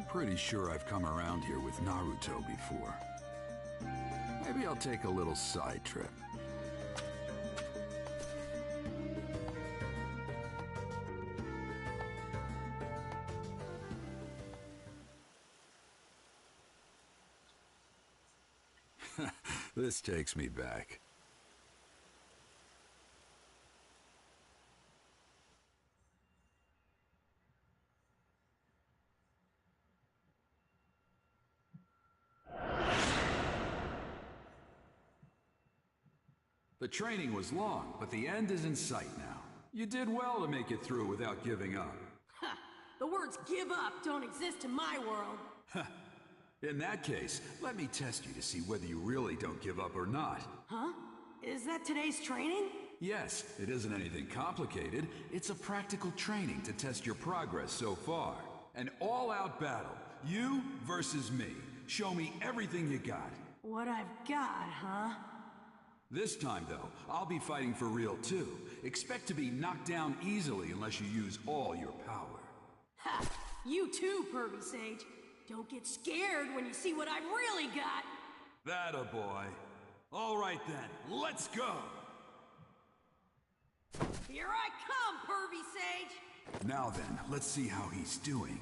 Pretty sure I've come around here with Naruto before. Maybe I'll take a little side trip. This takes me back. The training was long, but the end is in sight now. You did well to make it through without giving up. Ha! The words give up don't exist in my world. In that case, let me test you to see whether you really don't give up or not. Huh? Is that today's training? Yes, it isn't anything complicated. It's a practical training to test your progress so far. An all-out battle. You versus me. Show me everything you got. What I've got, huh? This time, though, I'll be fighting for real, too. Expect to be knocked down easily unless you use all your power. Ha! You too, Pervy Sage. Don't get scared when you see what I've really got. That a boy. All right then, let's go! Here I come, Pervy Sage! Now then, let's see how he's doing.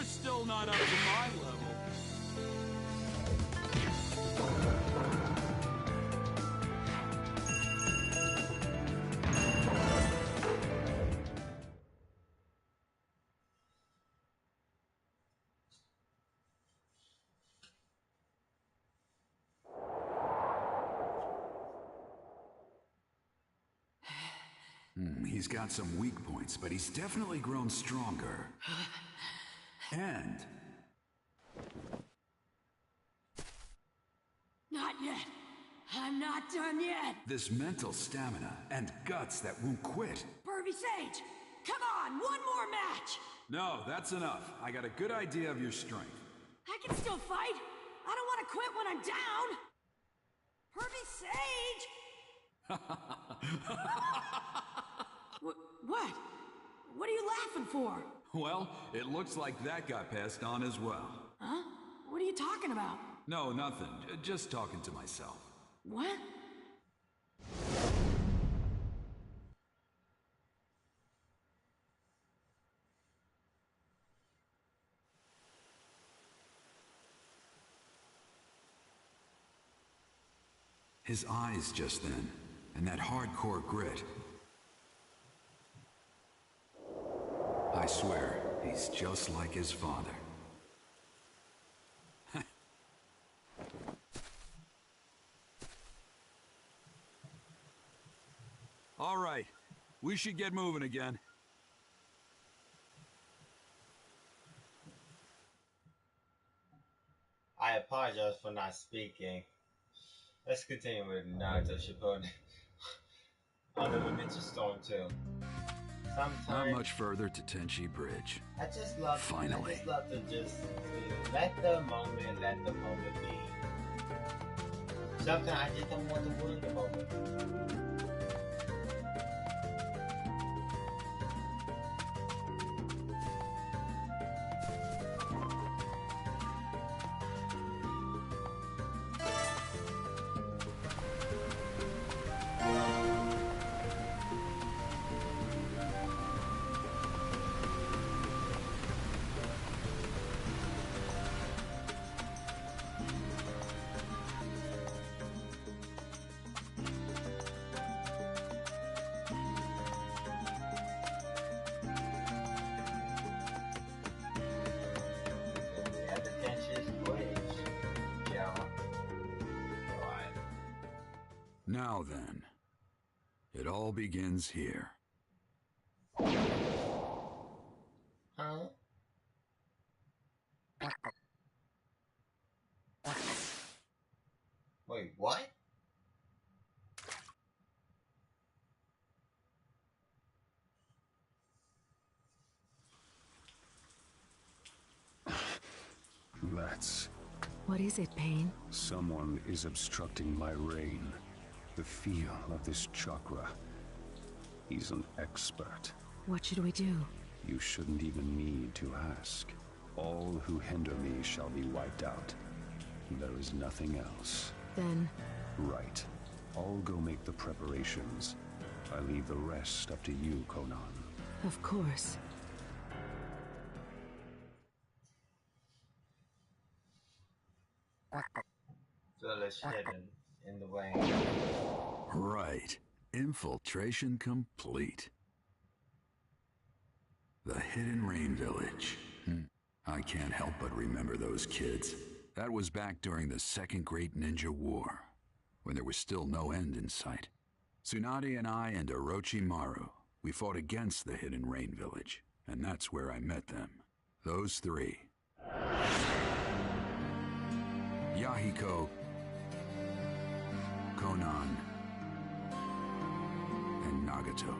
Still not up to my level. He's got some weak points, but he's definitely grown stronger. And... Not yet. I'm not done yet. This mental stamina and guts that won't quit. Pervy Sage, come on, one more match. No, that's enough. I got a good idea of your strength. I can still fight. I don't want to quit when I'm down. Pervy Sage! What? What are you laughing for? Well, it looks like that got passed on as well. Huh? What are you talking about? No, nothing. Just talking to myself. What? His eyes just then, and that hardcore grit. I swear, he's just like his father. All right, we should get moving again. I apologize for not speaking. Let's continue with Naruto Shippuden. Under the Ninja Storm 2. Sometimes Not much further to Tenchi Bridge. I just love Finally. I just love to just let the moment be. Sometimes I just don't want to ruin the moment. Now then, it all begins here. Huh? Wait, what? That's... What is it, Pain? Someone is obstructing my reign. The feel of this chakra. He's an expert. What should we do? You shouldn't even need to ask. All who hinder me shall be wiped out. There is nothing else. Then... Right. I'll go make the preparations. I leave the rest up to you, Conan. Of course. Village hidden in the way. Right. Infiltration complete. The Hidden Rain Village. I can't help but remember those kids. That was back during the Second Great Ninja War, when there was still no end in sight. Tsunade and I and Orochimaru, we fought against the Hidden Rain Village, and that's where I met them. Those three. Yahiko, Conan, and Nagato.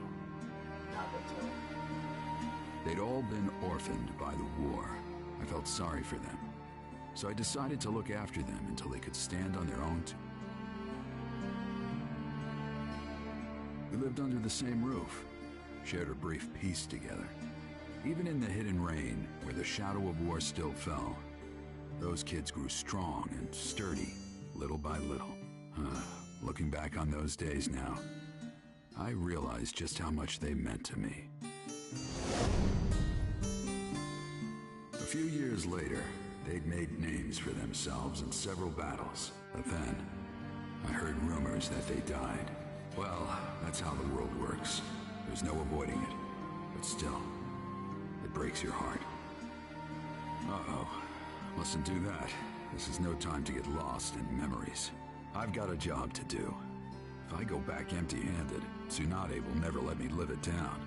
They'd all been orphaned by the war. I felt sorry for them, so I decided to look after them until they could stand on their own. We lived under the same roof, shared a brief peace together. Even in the Hidden Rain, where the shadow of war still fell, those kids grew strong and sturdy, little by little. Looking back on those days now, I realize just how much they meant to me. A few years later, they'd made names for themselves in several battles. But then, I heard rumors that they died. Well, that's how the world works. There's no avoiding it. But still, it breaks your heart. Uh-oh. Mustn't do that. This is no time to get lost in memories. I've got a job to do. If I go back empty-handed, Tsunade will never let me live it down.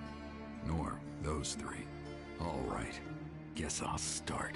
Nor those three. All right. Guess I'll start.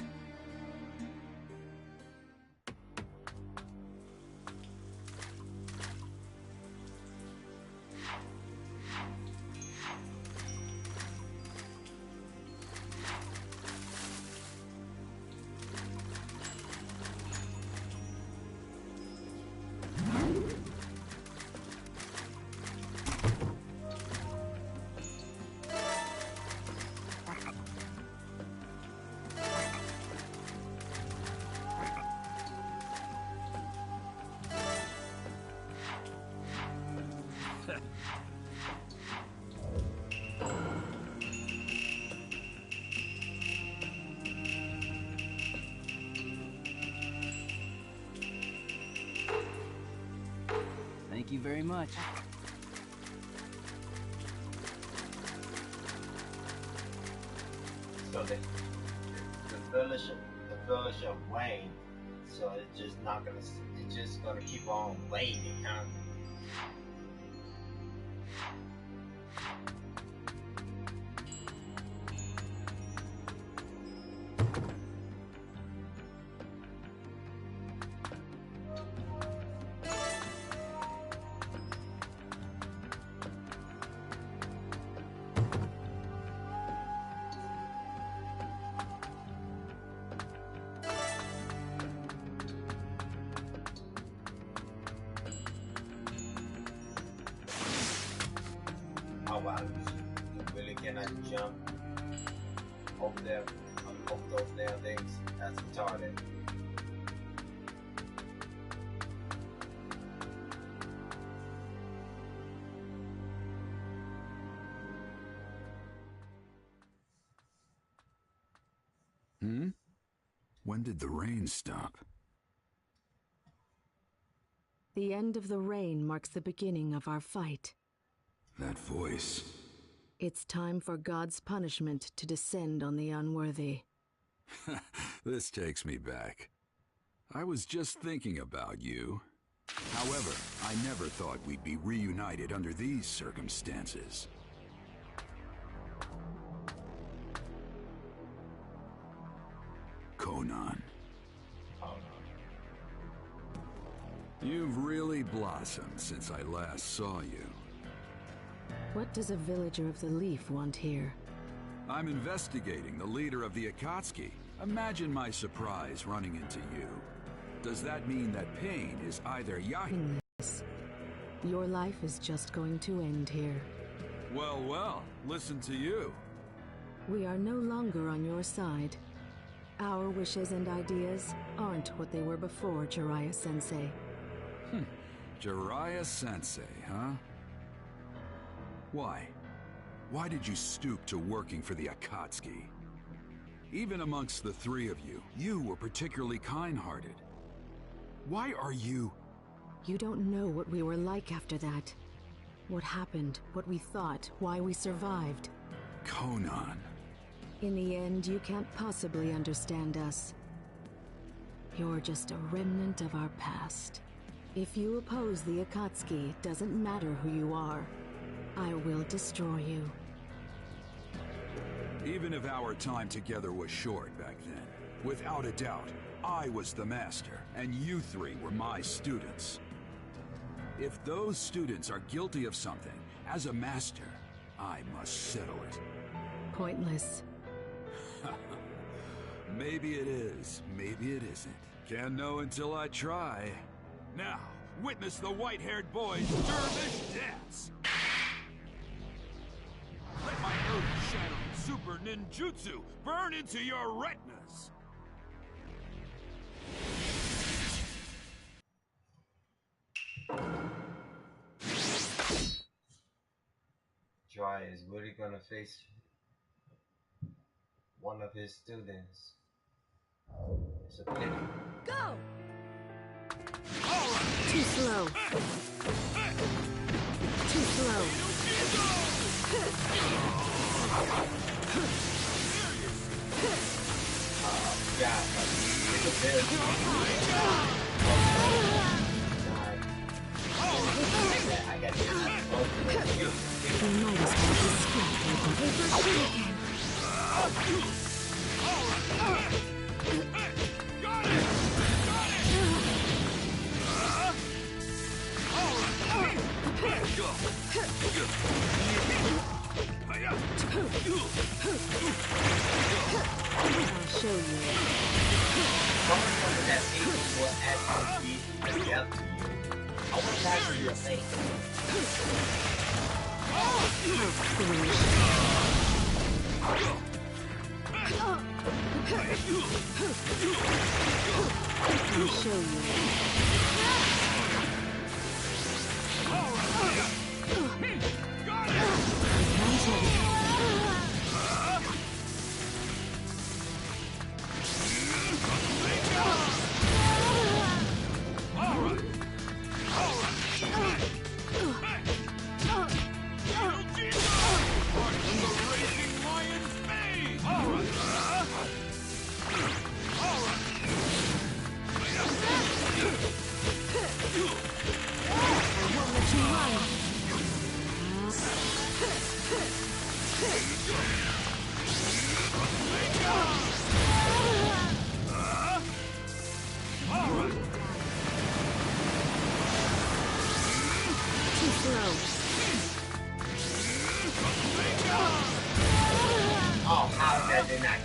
very much. So the village of Wayne. So it's just not gonna. It's just gonna keep on waning, huh? Oh wow, you really cannot jump over there, over those damn things. That's retarded. When did the rain stop? The end of the rain marks the beginning of our fight. That voice. It's time for God's punishment to descend on the unworthy. This takes me back. I was just thinking about you. However, I never thought we'd be reunited under these circumstances. Conan. Oh You've really blossomed since I last saw you. What does a villager of the Leaf want here? I'm investigating the leader of the Akatsuki. Imagine my surprise running into you. Does that mean that pain is either Yahi? Your life is just going to end here. Well, listen to you. We are no longer on your side. Our wishes and ideas aren't what they were before, Jiraiya-sensei. Jiraiya-sensei, huh? Why? Why did you stoop to working for the Akatsuki? Even amongst the three of you, you were particularly kind-hearted. Why are you... You don't know what we were like after that. What happened, what we thought, why we survived. Conan. In the end, you can't possibly understand us. You're just a remnant of our past. If you oppose the Akatsuki, it doesn't matter who you are. I will destroy you. Even if our time together was short back then, without a doubt, I was the master, and you three were my students. If those students are guilty of something, as a master, I must settle it. Pointless. Maybe it is, maybe it isn't. Can't know until I try. Now, witness the white-haired boy's dervish dance! Let my earth-shattering super ninjutsu burn into your retinas! Jiraiya is really gonna face one of his students. It's a pity. Go! Too slow. Too slow. God, it's a bit. I got this. We might as well be scrapped like paper again. Got it! I'll show you. Someone that people will actually be death to you. I want to ask you a thing. How foolish. I'll show you.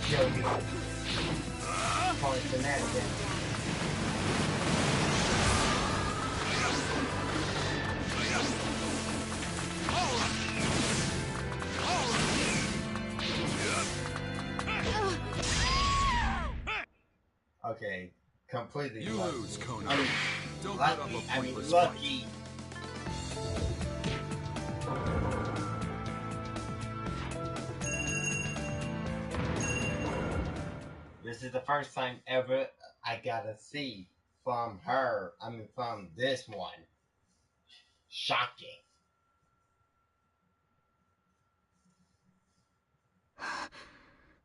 kill you. Point to that then. Okay, completely You lucky. lose, Conan. I mean, Don't lucky, put up a I mean, pointless lucky. This is the first time ever I gotta see from her. I mean, from this one. Shocking.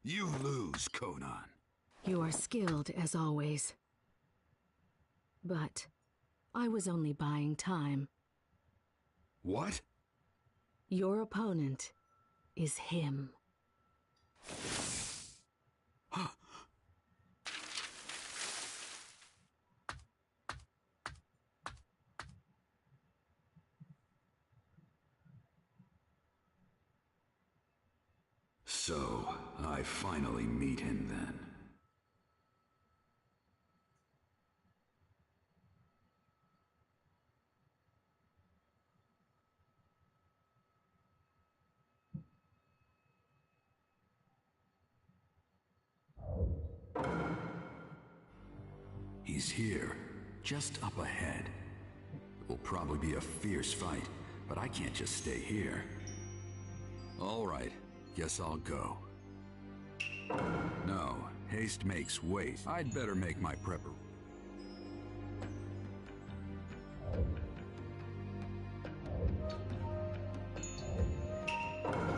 You lose, Conan. You are skilled as always. But I was only buying time. What? Your opponent is him. So, I finally meet him then. He's here, just up ahead. It will probably be a fierce fight, but I can't just stay here. All right, guess I'll go. No, haste makes waste. I'd better make my prepper.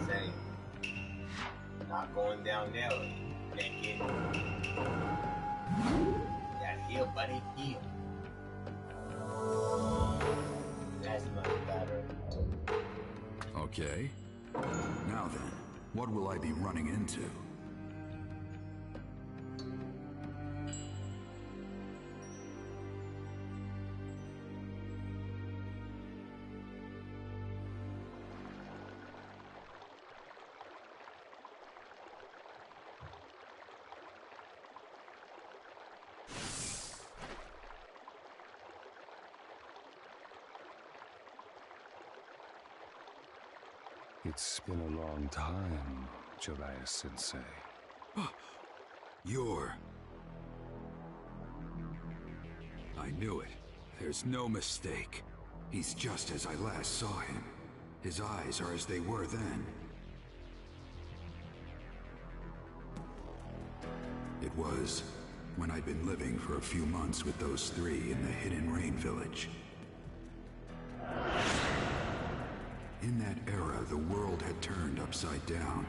Say, not going down there. Naked. Yeah, heal, buddy, heal. That's much better. Okay. Now then, what will I be running into? It's been a long time, Jiraiya-sensei. You're... I knew it. There's no mistake. He's just as I last saw him. His eyes are as they were then. It was when I'd been living for a few months with those three in the Hidden Rain village. In that era, the world had turned upside down.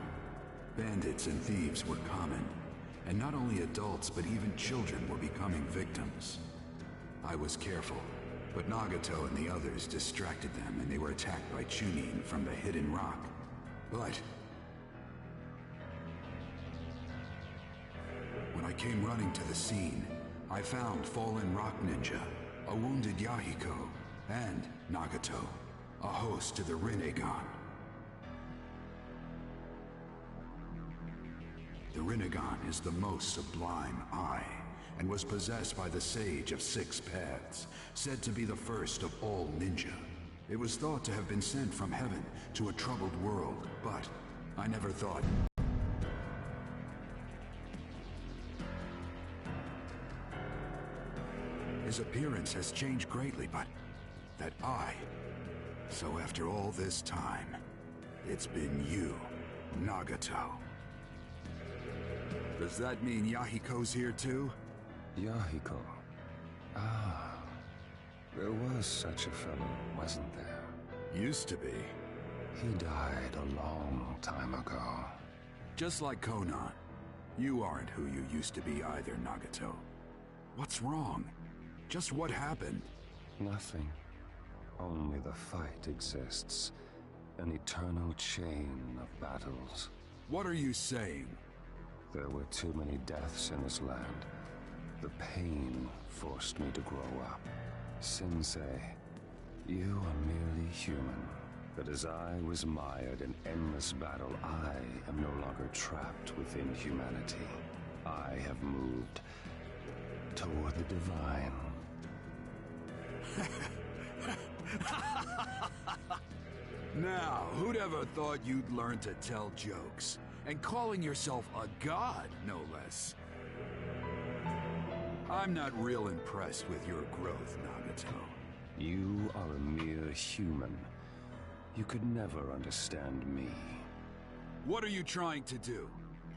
Bandits and thieves were common, and not only adults, but even children were becoming victims. I was careful, but Nagato and the others distracted them, and they were attacked by Chunin from the Hidden Rock. But when I came running to the scene, I found fallen rock ninja, a wounded Yahiko, and Nagato, a host to the Rinnegan. The Rinnegan is the most sublime eye, and was possessed by the Sage of Six Paths, said to be the first of all ninja. It was thought to have been sent from heaven to a troubled world, but I never thought... His appearance has changed greatly, but that eye... So after all this time, it's been you, Nagato. Does that mean Yahiko's here too? Yahiko. Ah, there was such a fellow, wasn't there? Used to be. He died a long time ago. Just like Conan. You aren't who you used to be either, Nagato. What's wrong? Just what happened? Nothing. Only the fight exists. An eternal chain of battles. What are you saying? There were too many deaths in this land. The pain forced me to grow up. Sensei, you are merely human. But as I was mired in endless battle, I am no longer trapped within humanity. I have moved toward the divine. Now, who'd ever thought you'd learn to tell jokes? And calling yourself a god, no less. I'm not real impressed with your growth, Nagato. You are a mere human. You could never understand me. What are you trying to do?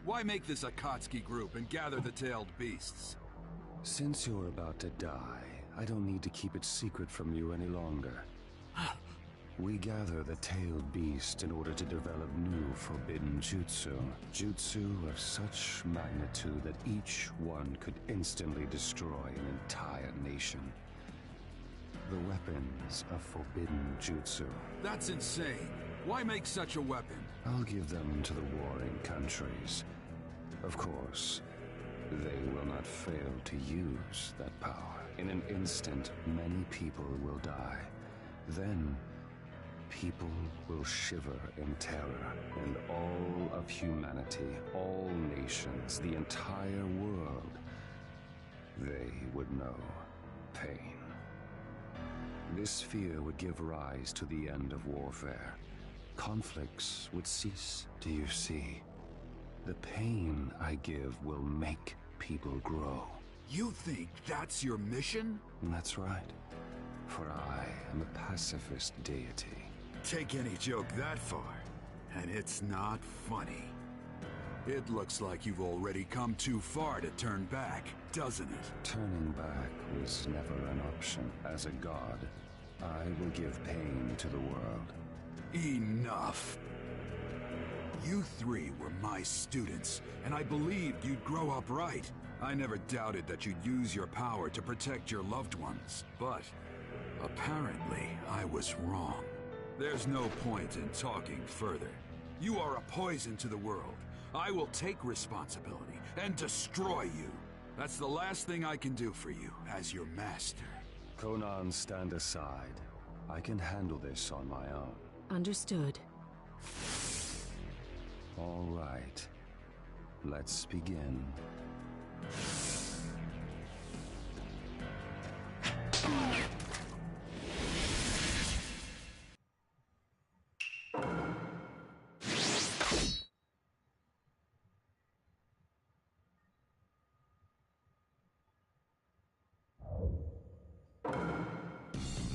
Why make this Akatsuki group and gather the tailed beasts? Since you're about to die, I don't need to keep it secret from you any longer. We gather the tailed beast in order to develop new forbidden jutsu. Jutsu of such magnitude that each one could instantly destroy an entire nation. The weapons of forbidden jutsu. That's insane. Why make such a weapon? I'll give them to the warring countries. Of course, they will not fail to use that power. In an instant, many people will die. Then, people will shiver in terror, and all of humanity, all nations, the entire world, they would know pain. This fear would give rise to the end of warfare. Conflicts would cease, do you see? The pain I give will make people grow. You think that's your mission? That's right. For I am a pacifist deity. Take any joke that far, and it's not funny. It looks like you've already come too far to turn back, doesn't it? Turning back was never an option. As a god, I will give pain to the world. Enough! You three were my students, and I believed you'd grow up right. I never doubted that you'd use your power to protect your loved ones, but apparently I was wrong. There's no point in talking further. You are a poison to the world. I will take responsibility and destroy you. That's the last thing I can do for you as your master. Conan, stand aside. I can handle this on my own. Understood. All right. Let's begin.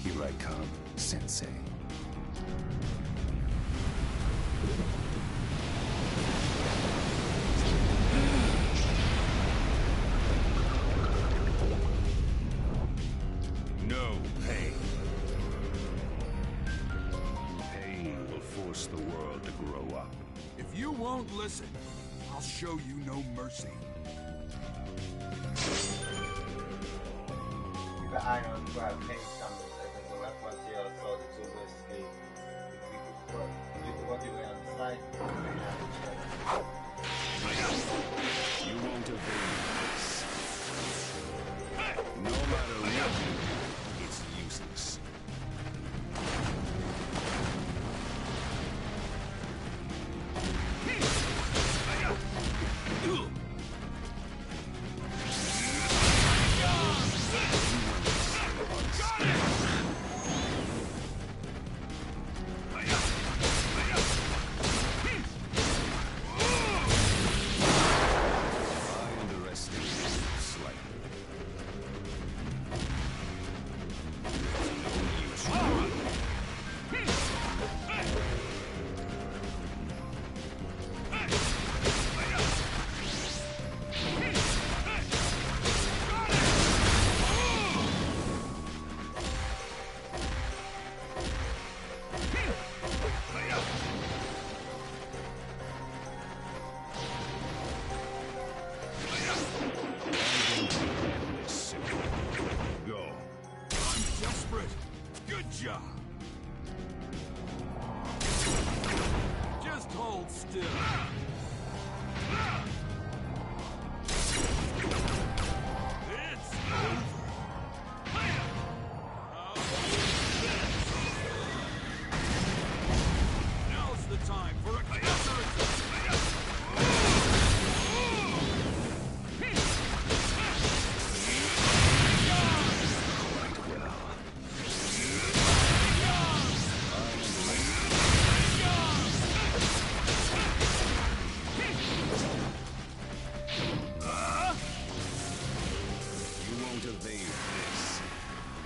Here I come, Sensei. No pain. Pain will force the world to grow up. If you won't listen, I'll show you no mercy. The iron grab paint coming seconds so that's what they saw the two will escape. If we could work your way on the side, we may have to check. You won't evade this. No matter what you do, it's useless. time for a counter.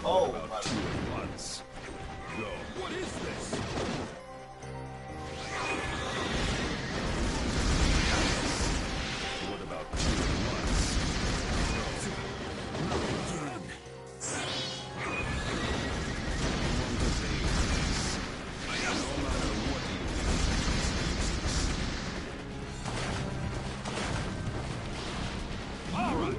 Oh, About two at once. Go. What is this? What about two at once? Go. Again. You won't evade this. No matter what you do. All right.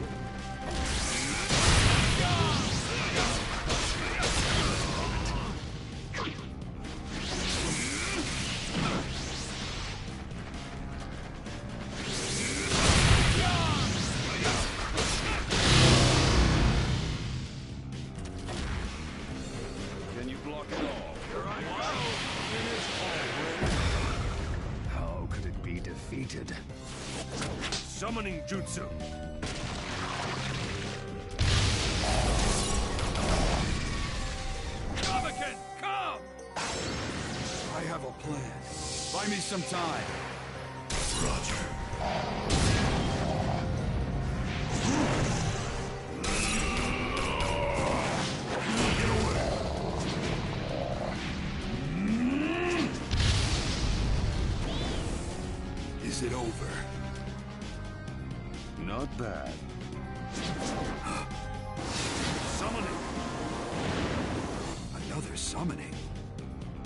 How could it be defeated? Summoning jutsu. Kamaken, come! I have a plan. Buy me some time. Roger. Is it over? Not bad. Summoning. Another summoning?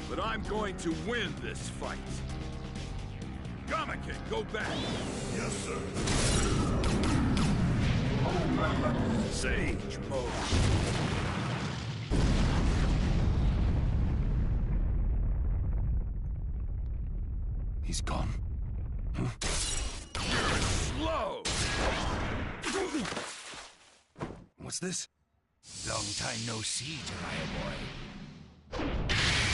But I'm going to win this fight. Kamaken, go back. Yes, sir. Sage mode. He's gone. You're slow. What's this? Long time no see, Jiraiya boy.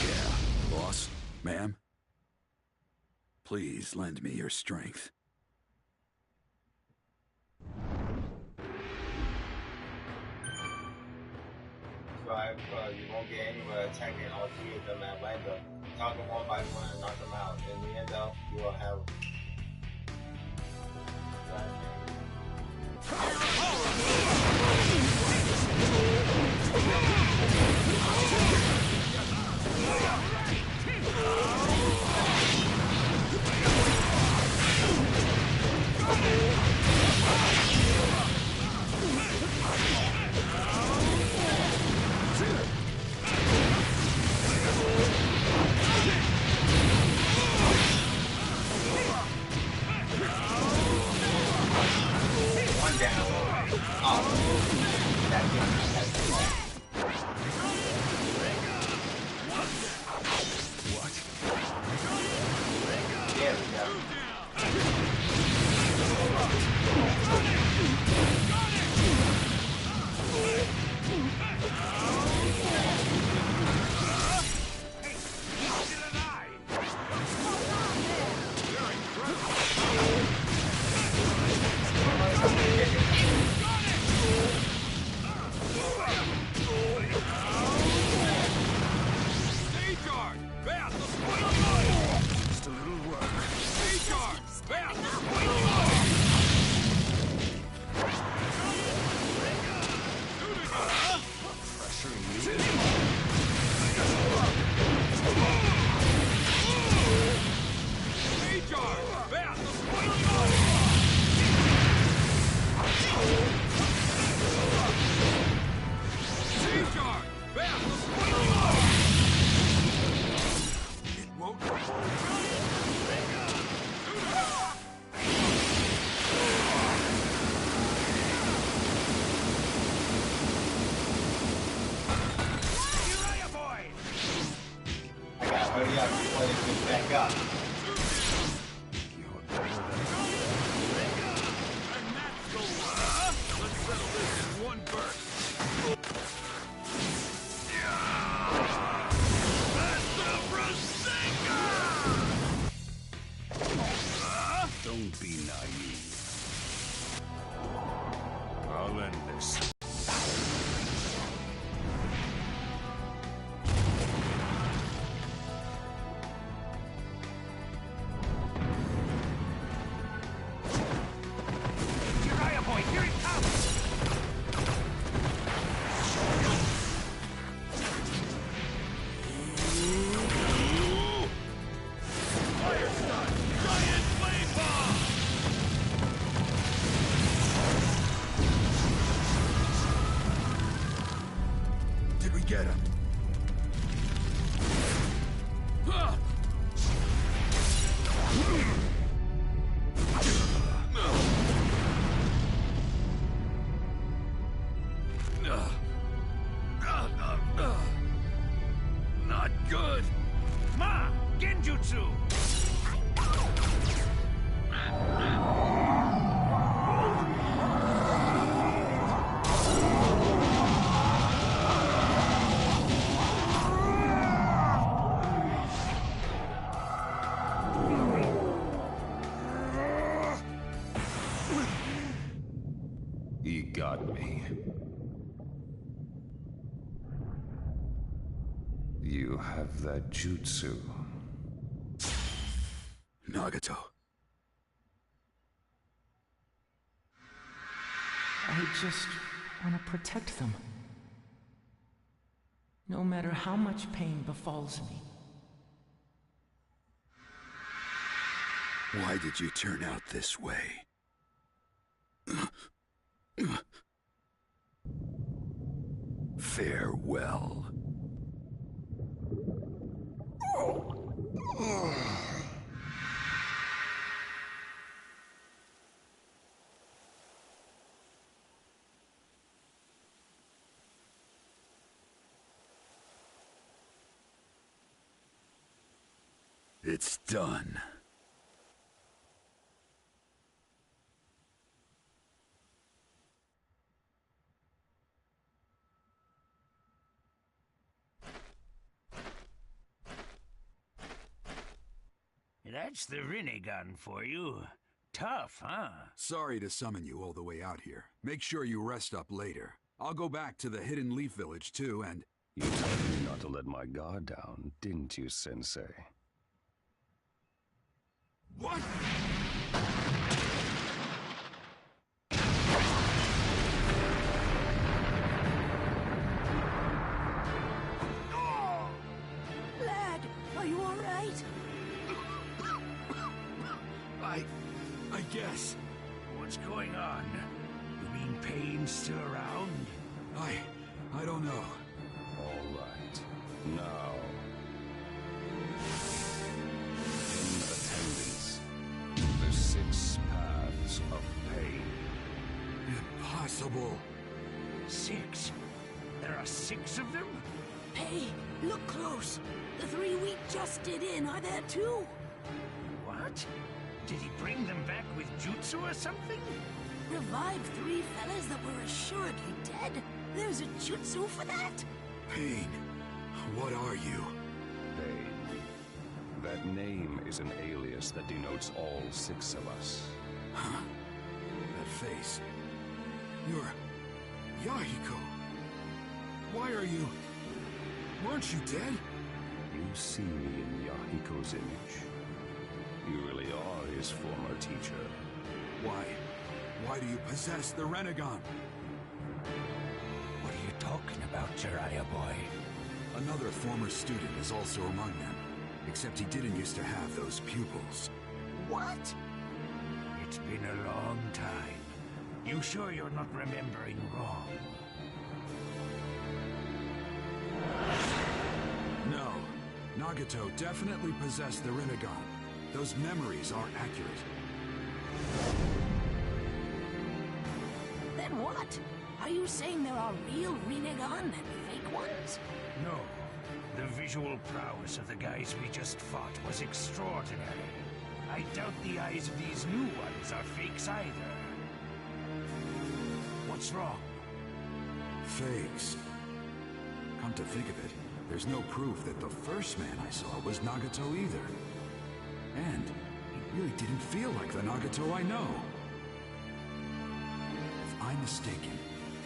Yeah, boss. Ma'am? Please lend me your strength. You won't get anywhere attacking all three of them at random. Talk them one by one and knock them out. In the end, though, you will have. One down. Oh, that what? There we go. Just a little work. Hurry up before they get back up. You're better than And that's the one. Let's settle this in one burst. That's the Rasengan! got me. You have that jutsu. Nagato. I just want to protect them. No matter how much pain befalls me. Why did you turn out this way? Farewell. It's done. That's the Rinnegan for you. Tough, huh? Sorry to summon you all the way out here. Make sure you rest up later. I'll go back to the Hidden Leaf Village too, and... You told me not to let my guard down, didn't you, Sensei? What? Lad, are you all right? I guess. What's going on? You mean pain's still around? I don't know. All right. Now, in attendance, the 6 paths of pain. Impossible. 6? There are 6 of them? Hey, look close. The 3 we just did in are there too. What? Did he bring them back with jutsu or something? Revived 3 fellas that were assuredly dead? There's a jutsu for that? Pain. What are you? Pain. That name is an alias that denotes all 6 of us. Huh? That face. You're... Yahiko. Why are you... Weren't you dead? You see me in Yahiko's image. You really are his former teacher. Why? Why do you possess the Rinnegan? What are you talking about, Jiraiya boy? Another former student is also among them. Except he didn't used to have those pupils. What? It's been a long time. You sure you're not remembering wrong? No. Nagato definitely possessed the Rinnegan. Those memories are accurate. Then what? Are you saying there are real Rinnegan and fake ones? No. The visual prowess of the guys we just fought was extraordinary. I doubt the eyes of these new ones are fakes either. What's wrong? Fakes. Come to think of it, there's no proof that the first man I saw was Nagato either. And he really didn't feel like the Nagato I know. If I'm mistaken,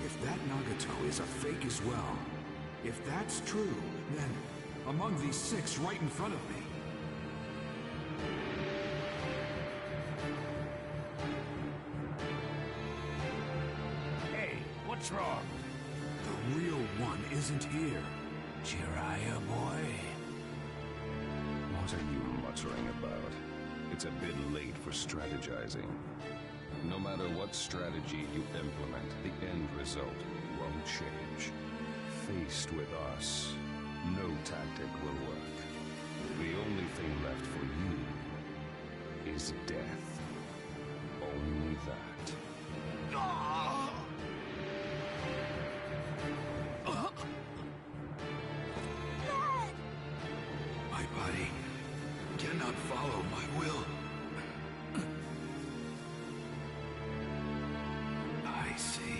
if that Nagato is a fake as well, if that's true, then among these 6 right in front of me, Hey, what's wrong? the real one isn't here. Jiraiya boy? What are you muttering about? It's a bit late for strategizing. No matter what strategy you implement, the end result won't change. Faced with us, no tactic will work. The only thing left for you is death. Only that. My body cannot follow my will. I see.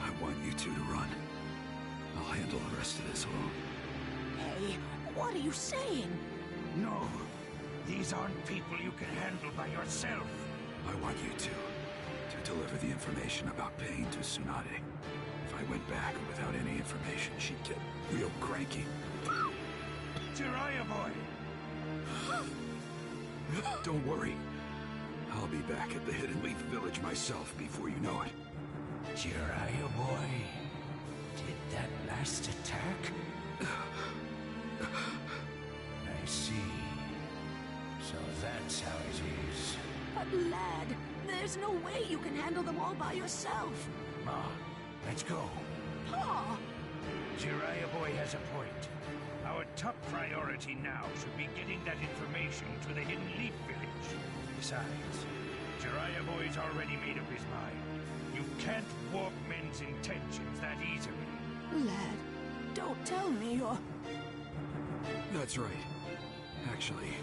I want you two to run. I'll handle the rest of this alone. Hey, What are you saying? No. These aren't people you can handle by yourself. I want you to deliver the information about Pain to Tsunade. If I went back without any information, she'd get real cranky. Jiraiya boy! Don't worry. I'll be back at the Hidden Leaf Village myself before you know it. Jiraiya boy, did that last attack? I see. So that's how it is. But lad, there's no way you can handle them all by yourself. Ma, let's go. Pa! Jiraiya boy has a point. Our top priority now should be getting that information to the Hidden Leaf Village. Besides, Jiraiya boy's already made up his mind. You can't warp men's intentions that easily. Lad, don't tell me you're... That's right. Actually,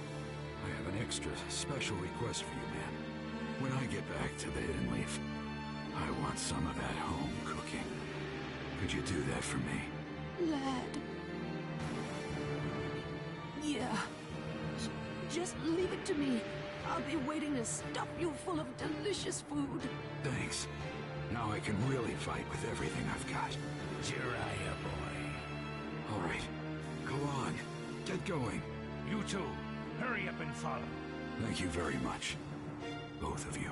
I have an extra special request for you, man. When I get back to the Hidden Leaf, I want some of that home cooking. Could you do that for me? Lad... Yeah. Just leave it to me. I'll be waiting to stuff you full of delicious food. Thanks. Now I can really fight with everything I've got. Jiraiya boy. All right. Go on. Get going. You too. Hurry up and follow. Thank you very much. Both of you.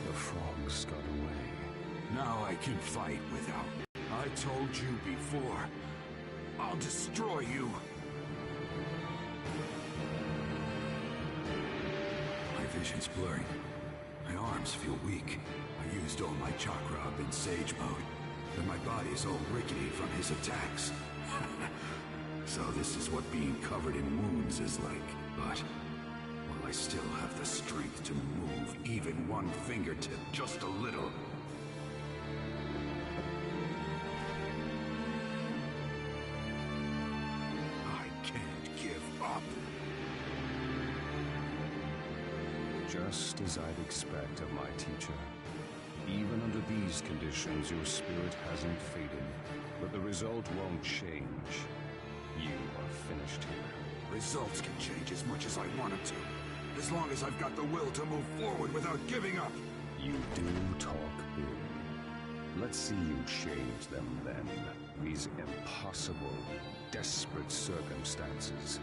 The frogs got away. Now I can fight without... I told you before. I'll destroy you. My vision's blurring. My arms feel weak. I used all my chakra up in Sage mode. And my body is all rickety from his attacks. So this is what being covered in wounds is like. But will I still have the strength to move even one fingertip just a little? I can't give up. Just as I'd expect of my teacher. Even under these conditions, your spirit hasn't faded, but the result won't change. You are finished here. Results can change as much as I want them to. As long as I've got the will to move forward without giving up. You do talk big. Let's see you change them then. These impossible, desperate circumstances.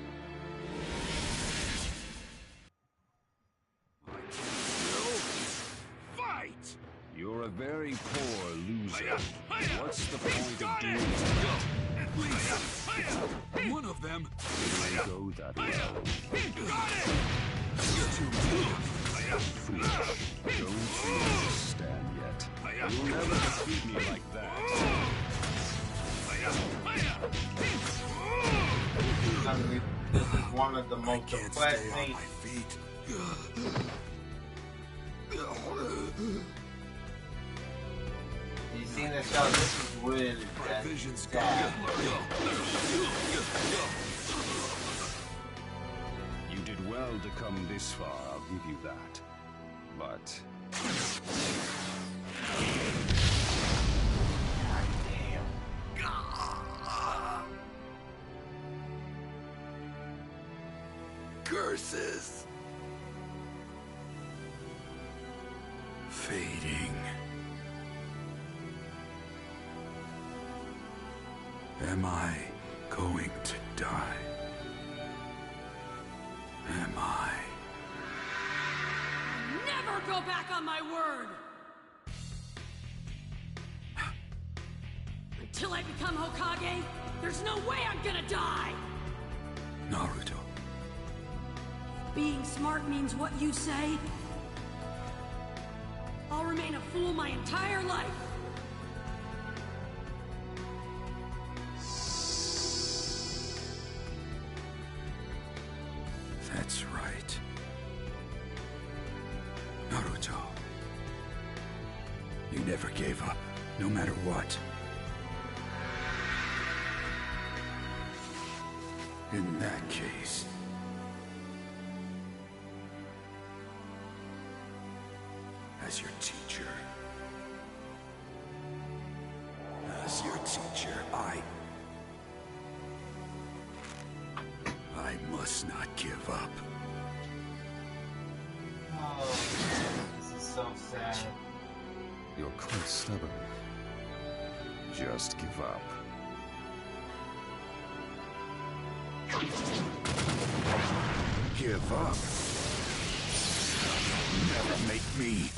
I can still fight! You're a very poor loser. What's the point of doing At least one of them it? Will go that well. You're too Foolish. Don't you understand yet? You'll never defeat me like that. I mean, this is one of the most can't stay on depressing. my feet. You seen the show? This is really My vision's sad. You did well to come this far, I'll give you that. But... Curses! Fading. Am I going to die? Am I? Never go back on my word! Until I become Hokage, there's no way I'm gonna die! Naruto. Being smart means what you say. I'll remain a fool my entire life. That's right. Naruto. You never gave up, no matter what. In that case... as your teacher... as your teacher, I I must not give up. Oh, this is so sad. You're quite stubborn. Just give up. Give up? Never make me.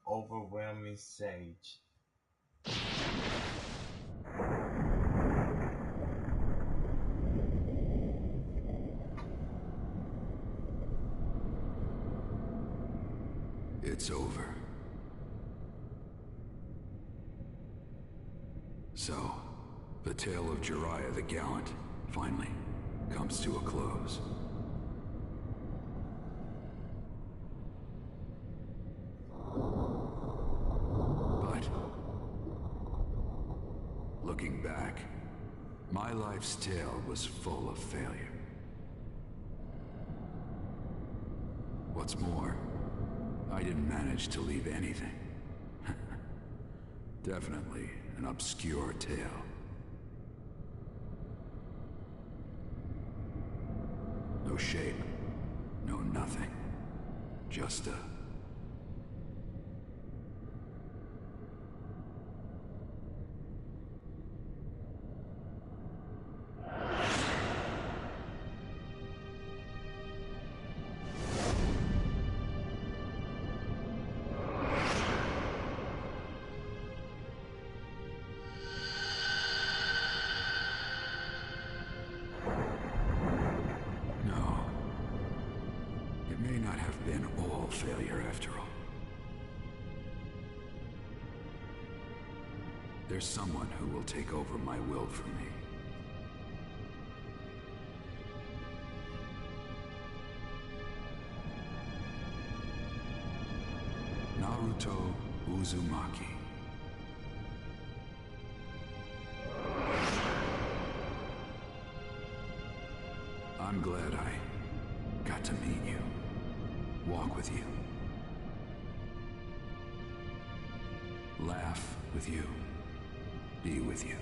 Overwhelming Sage. It's over. So, the tale of Jiraiya the Gallant finally comes to a close. But, looking back, my life's tale was full of failure. What's more, I didn't manage to leave anything. Definitely an obscure tale. No shape, no nothing. Just a... failure after all. There's someone who will take over my will for me. Naruto Uzumaki. I'm glad I got to meet you. Walk with you. Laugh with you. Be with you.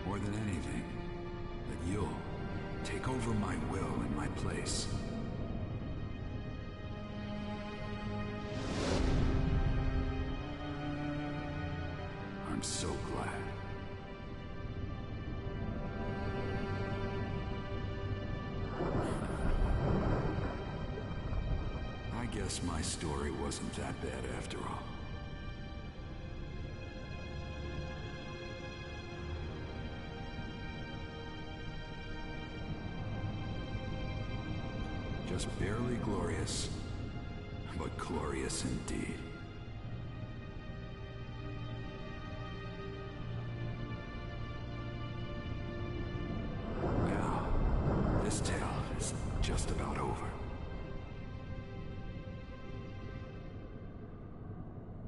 More than anything, that you'll take over my will in my place. I'm so glad. I guess my story wasn't that bad after all. Just barely glorious, but glorious indeed. Now, this tale is just about over.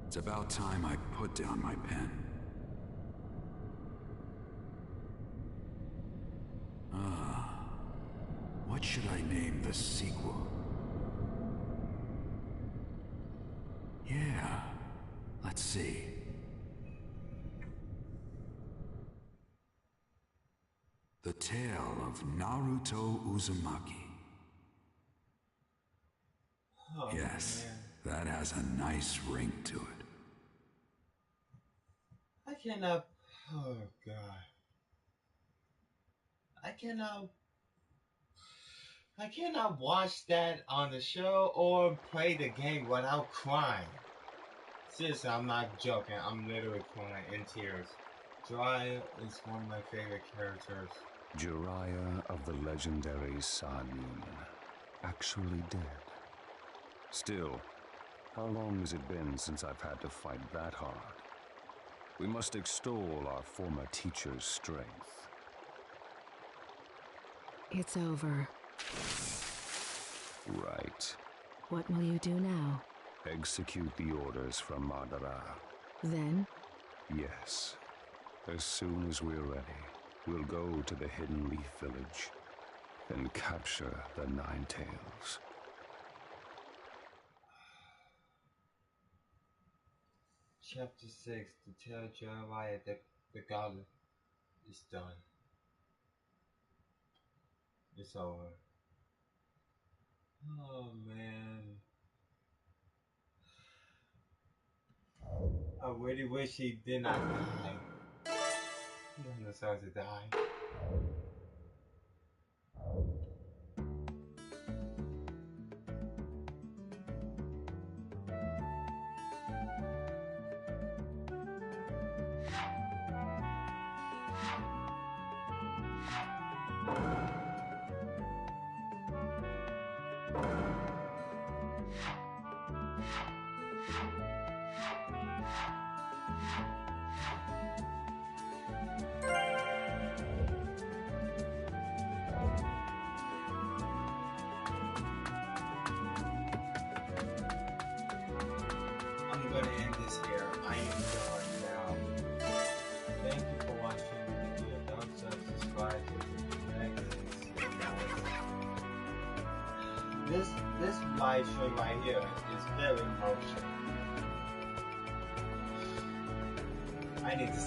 It's about time I put down my pen. What should I name the sequel? Yeah, let's see. The Tale of Naruto Uzumaki. Oh, Yes, man. that has a nice ring to it. I cannot. Oh God. I cannot. I cannot watch that on the show or play the game without crying. Seriously, I'm not joking. I'm literally crying in tears. Jiraiya is one of my favorite characters. Jiraiya of the legendary Sanin, actually dead. Still, how long has it been since I've had to fight that hard? We must extol our former teacher's strength. It's over. Right. What will you do now? Execute the orders from Madara. Then? Yes. As soon as we're ready, we'll go to the Hidden Leaf Village and capture the Nine Tails. Chapter 6, to tell Jiraiya that the gauntlet is done. It's over. Oh man. I really wish he did not die. He doesn't deserve to die. I'm gonna end this here. I am done now. Thank you for watching the video. Thumbs up, subscribe to the next. This live stream right here is very emotional. I need to